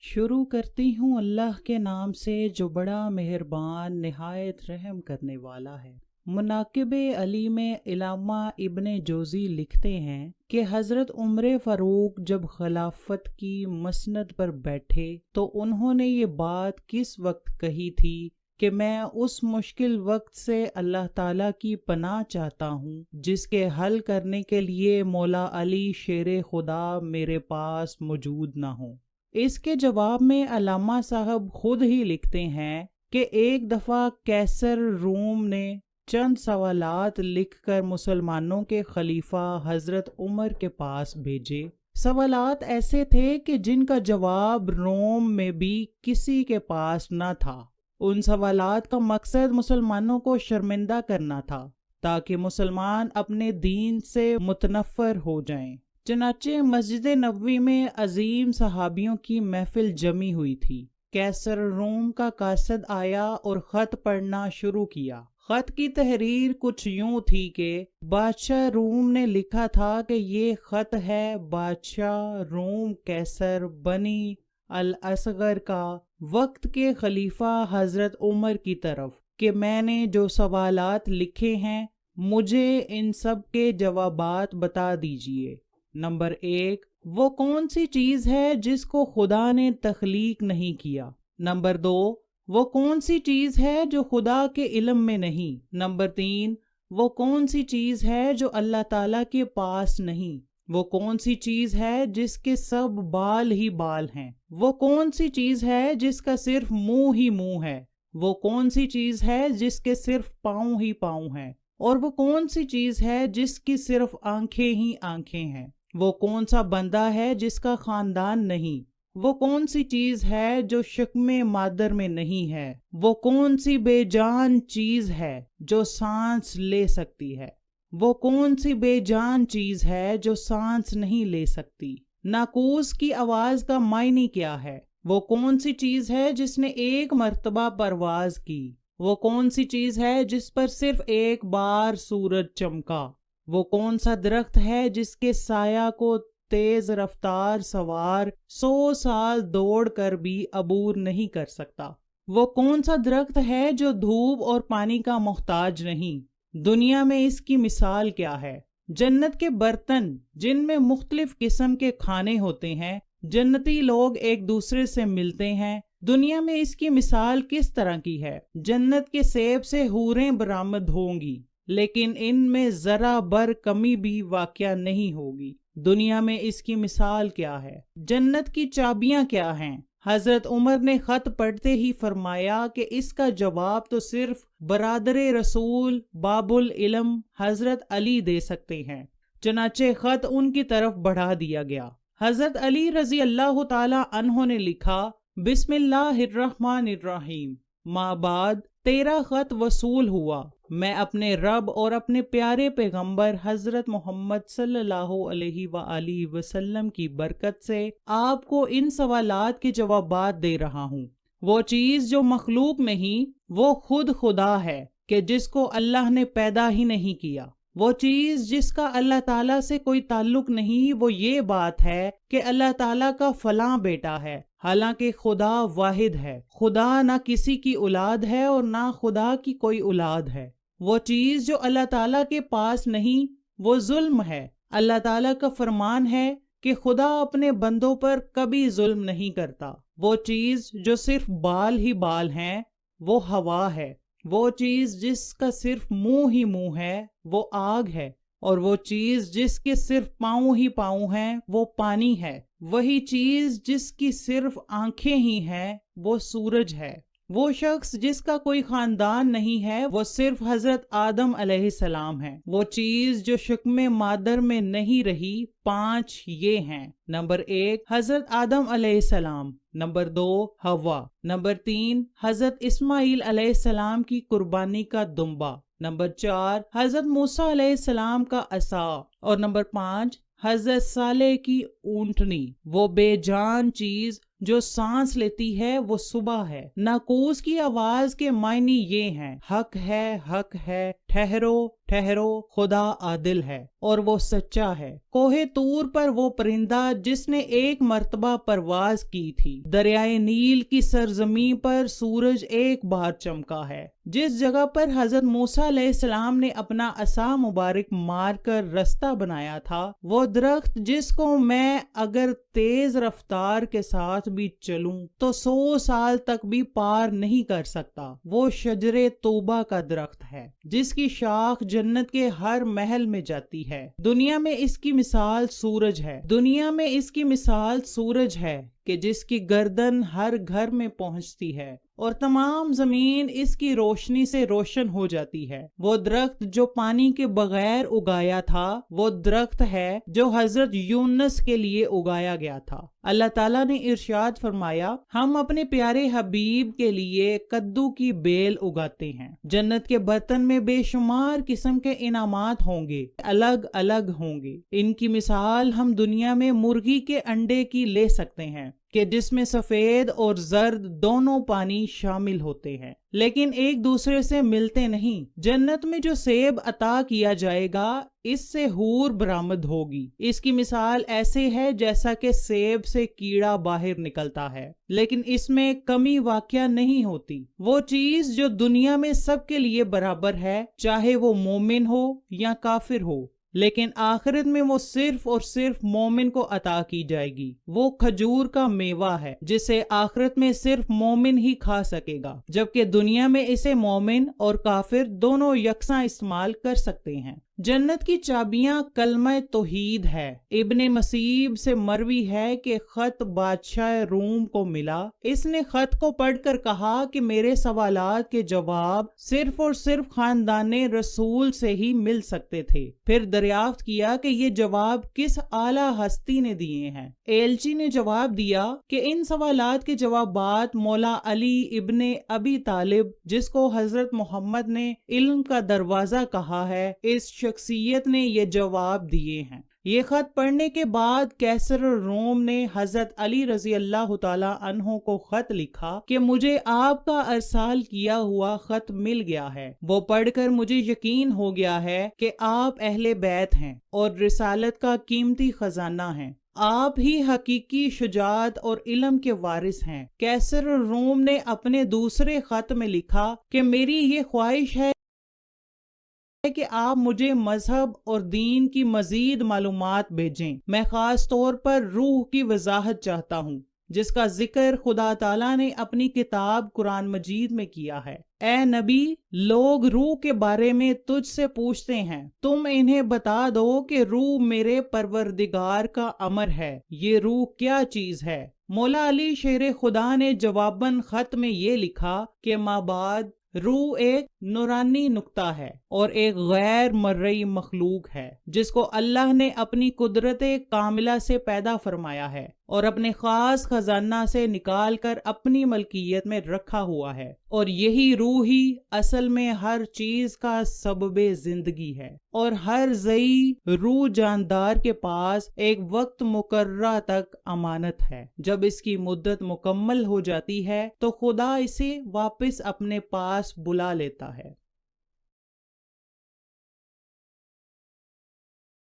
شروع کرتی ہوں اللہ کے نام سے جو بڑا مہربان نہایت رحم کرنے والا ہے۔ مناقب علی میں علامہ ابن جوزی لکھتے ہیں کہ حضرت عمر فاروق جب خلافت کی مسند پر بیٹھے تو انہوں نے یہ بات کس وقت کہی تھی کہ میں اس مشکل وقت سے اللہ تعالیٰ کی پناہ چاہتا ہوں جس کے حل کرنے کے لیے مولا علی شیر خدا میرے پاس موجود نہ ہوں۔ اس کے جواب میں علامہ صاحب خود ہی لکھتے ہیں کہ ایک دفعہ قیصر روم نے چند سوالات لکھ کر مسلمانوں کے خلیفہ حضرت عمر کے پاس بھیجے۔ سوالات ایسے تھے کہ جن کا جواب روم میں بھی کسی کے پاس نہ تھا۔ ان سوالات کا مقصد مسلمانوں کو شرمندہ کرنا تھا تاکہ مسلمان اپنے دین سے متنفر ہو جائیں۔ چنانچہ مسجد نبوی میں عظیم صحابیوں کی محفل جمی ہوئی تھی۔ قیصر روم کا قاصد آیا اور خط پڑھنا شروع کیا۔ خط کی تحریر کچھ یوں تھی کہ بادشاہ روم نے لکھا تھا کہ یہ خط ہے بادشاہ روم قیصر بنی الاصغر کا وقت کے خلیفہ حضرت عمر کی طرف کہ میں نے جو سوالات لکھے ہیں مجھے ان سب کے جوابات بتا دیجئے۔ نمبر 1، وہ کون سی چیز ہے جس کو خدا نے تخلیق نہیں کیا؟ نمبر 2، وہ کون سی چیز ہے جو خدا کے علم میں نہیں؟ نمبر 3، وہ کون سی چیز ہے جو اللہ تعالیٰ کے پاس نہیں؟ وہ کون سی چیز ہے جس کے سب بال ہی بال ہیں؟ وہ کون سی چیز ہے جس کا صرف منہ ہی منہ ہے؟ وہ کون سی چیز ہے جس کے صرف پاؤں ہی پاؤں ہیں؟ اور وہ کون سی چیز ہے جس کی صرف آنکھیں ہی آنکھیں ہیں؟ وہ کون سا بندہ ہے جس کا خاندان نہیں؟ وہ کون سی چیز ہے جو شکم مادر میں نہیں ہے؟ وہ کون سی بے جان چیز ہے جو سانس لے سکتی ہے؟ وہ کون سی بے جان چیز ہے جو سانس نہیں لے سکتی؟ ناقوس کی آواز کا معنی کیا ہے؟ وہ کون سی چیز ہے جس نے ایک مرتبہ پرواز کی؟ وہ کون سی چیز ہے جس پر صرف ایک بار سورج چمکا؟ وہ کون سا درخت ہے جس کے سایہ کو تیز رفتار سوار 100 سال دوڑ کر بھی عبور نہیں کر سکتا؟ وہ کون سا درخت ہے جو دھوپ اور پانی کا محتاج نہیں؟ دنیا میں اس کی مثال کیا ہے؟ جنت کے برتن جن میں مختلف قسم کے کھانے ہوتے ہیں، جنتی لوگ ایک دوسرے سے ملتے ہیں، دنیا میں اس کی مثال کس طرح کی ہے؟ جنت کے سیب سے حوریں برآمد ہوں گی لیکن ان میں ذرا بر کمی بھی واقع نہیں ہوگی۔ دنیا میں اس کی مثال کیا ہے؟ جنت کی چابیاں کیا ہیں؟ حضرت عمر نے خط پڑھتے ہی فرمایا کہ اس کا جواب تو صرف برادر رسول باب العلم حضرت علی دے سکتے ہیں۔ چنانچہ خط ان کی طرف بڑھا دیا گیا۔ حضرت علی رضی اللہ تعالی عنہ نے لکھا، بسم اللہ الرحمن الرحیم، ما بعد تیرا خط وصول ہوا۔ میں اپنے رب اور اپنے پیارے پیغمبر حضرت محمد صلی اللہ علیہ وآلہ وسلم کی برکت سے آپ کو ان سوالات کے جوابات دے رہا ہوں۔ وہ چیز جو مخلوق نہیں وہ خود خدا ہے کہ جس کو اللہ نے پیدا ہی نہیں کیا۔ وہ چیز جس کا اللہ تعالیٰ سے کوئی تعلق نہیں وہ یہ بات ہے کہ اللہ تعالیٰ کا فلاں بیٹا ہے، حالانکہ خدا واحد ہے۔ خدا نہ کسی کی اولاد ہے اور نہ خدا کی کوئی اولاد ہے۔ وہ چیز جو اللہ تعالیٰ کے پاس نہیں وہ ظلم ہے۔ اللہ تعالیٰ کا فرمان ہے کہ خدا اپنے بندوں پر کبھی ظلم نہیں کرتا۔ وہ چیز جو صرف بال ہی بال ہیں وہ ہوا ہے۔ وہ چیز جس کا صرف منہ ہی منہ ہے وہ آگ ہے، اور وہ چیز جس کے صرف پاؤں ہی پاؤں ہیں وہ پانی ہے۔ وہی چیز جس کی صرف آنکھیں ہی ہیں وہ سورج ہے۔ وہ شخص جس کا کوئی خاندان نہیں ہے وہ صرف حضرت آدم علیہ السلام ہے۔ وہ چیز جو شکم مادر میں نہیں رہی 5 یہ ہیں۔ نمبر 1 حضرت آدم علیہ السلام، نمبر 2 حوا، نمبر 3 حضرت اسماعیل علیہ السلام کی قربانی کا دمبا، نمبر 4 حضرت موسیٰ علیہ السلام کا عصا، اور نمبر 5 حضرت صالح کی اونٹنی۔ وہ بے جان چیز جو سانس لیتی ہے وہ صبح ہے۔ ناقوس کی آواز کے معنی یہ ہیں، حق ہے، حق ہے، ٹھہرو ٹھہرو، خدا عادل ہے اور وہ سچا ہے۔ کوہ طور پر وہ پرندہ جس نے ایک مرتبہ پرواز کی تھی، دریائے نیل کی سرزمین پر سورج ایک بار چمکا ہے۔ جس جگہ پر حضرت موسیٰ علیہ السلام نے اپنا عصا مبارک مار کر رستہ بنایا تھا، وہ درخت جس کو میں اگر تیز رفتار کے ساتھ بھی چلوں تو 100 سال تک بھی پار نہیں کر سکتا، وہ شجر توبہ کا درخت ہے جس کی شاخ جنت کے ہر محل میں جاتی ہے۔ دنیا میں اس کی مثال سورج ہے، دنیا میں اس کی مثال سورج ہے کہ جس کی گردن ہر گھر میں پہنچتی ہے اور تمام زمین اس کی روشنی سے روشن ہو جاتی ہے۔ وہ درخت جو پانی کے بغیر اگایا تھا، وہ درخت ہے جو حضرت یونس کے لیے اگایا گیا تھا۔ اللہ تعالیٰ نے ارشاد فرمایا، ہم اپنے پیارے حبیب کے لیے کدو کی بیل اگاتے ہیں۔ جنت کے برتن میں بے شمار قسم کے انعامات ہوں گے، الگ الگ ہوں گے۔ ان کی مثال ہم دنیا میں مرغی کے انڈے کی لے سکتے ہیں کہ جس میں سفید اور زرد دونوں پانی شامل ہوتے ہیں، لیکن ایک دوسرے سے ملتے نہیں۔ جنت میں جو سیب عطا کیا جائے گا، اس سے حور برآمد ہوگی۔ اس کی مثال ایسے ہے جیسا کہ سیب سے کیڑا باہر نکلتا ہے، لیکن اس میں کمی واقع نہیں ہوتی۔ وہ چیز جو دنیا میں سب کے لیے برابر ہے، چاہے وہ مومن ہو یا کافر ہو، لیکن آخرت میں وہ صرف اور صرف مومن کو عطا کی جائے گی۔ وہ کھجور کا میوہ ہے جسے آخرت میں صرف مومن ہی کھا سکے گا، جبکہ دنیا میں اسے مومن اور کافر دونوں یکساں استعمال کر سکتے ہیں۔ جنت کی چابیاں کلمہ توحید ہے۔ ابن مسیب سے مروی ہے کہ خط بادشاہ روم کو ملا، اس نے خط کو پڑھ کر کہا کہ میرے سوالات کے جواب صرف اور صرف خاندان رسول سے ہی مل سکتے تھے۔ پھر دریافت کیا کہ یہ جواب کس اعلیٰ ہستی نے دیے ہیں۔ ایلچی نے جواب دیا کہ ان سوالات کے جوابات مولا علی ابن ابی طالب، جس کو حضرت محمد نے علم کا دروازہ کہا ہے، اس شخصیت نے یہ جواب دیے ہیں۔ یہ خط پڑھنے کے بعد کیسر روم نے حضرت علی رضی اللہ تعالی عنہ کو خط لکھا کہ مجھے آپ کا ارسال کیا ہوا خط مل گیا ہے۔ وہ پڑھ کر مجھے یقین ہو گیا ہے کہ آپ اہل بیت ہیں اور رسالت کا قیمتی خزانہ ہیں۔ آپ ہی حقیقی شجاعت اور علم کے وارث ہیں۔ کیسر روم نے اپنے دوسرے خط میں لکھا کہ میری یہ خواہش ہے کہ آپ مجھے مذہب اور دین کی مزید معلومات بھیجیں۔ میں خاص طور پر روح کی وضاحت چاہتا ہوں، جس کا ذکر خدا تعالیٰ نے اپنی کتاب قرآن مجید میں کیا ہے۔ اے نبی، لوگ روح کے بارے میں تجھ سے پوچھتے ہیں، تم انہیں بتا دو کہ روح میرے پروردگار کا امر ہے۔ یہ روح کیا چیز ہے؟ مولا علی شیر خدا نے جواباً خط میں یہ لکھا کہ مابعد روح ایک نورانی نقطہ ہے اور ایک غیر مرئی مخلوق ہے جس کو اللہ نے اپنی قدرت کاملہ سے پیدا فرمایا ہے اور اپنے خاص خزانہ سے نکال کر اپنی ملکیت میں رکھا ہوا ہے، اور یہی روح ہی اصل میں ہر چیز کا سبب زندگی ہے، اور ہر زئی روح جاندار کے پاس ایک وقت مقررہ تک امانت ہے۔ جب اس کی مدت مکمل ہو جاتی ہے تو خدا اسے واپس اپنے پاس بلا لیتا ہے۔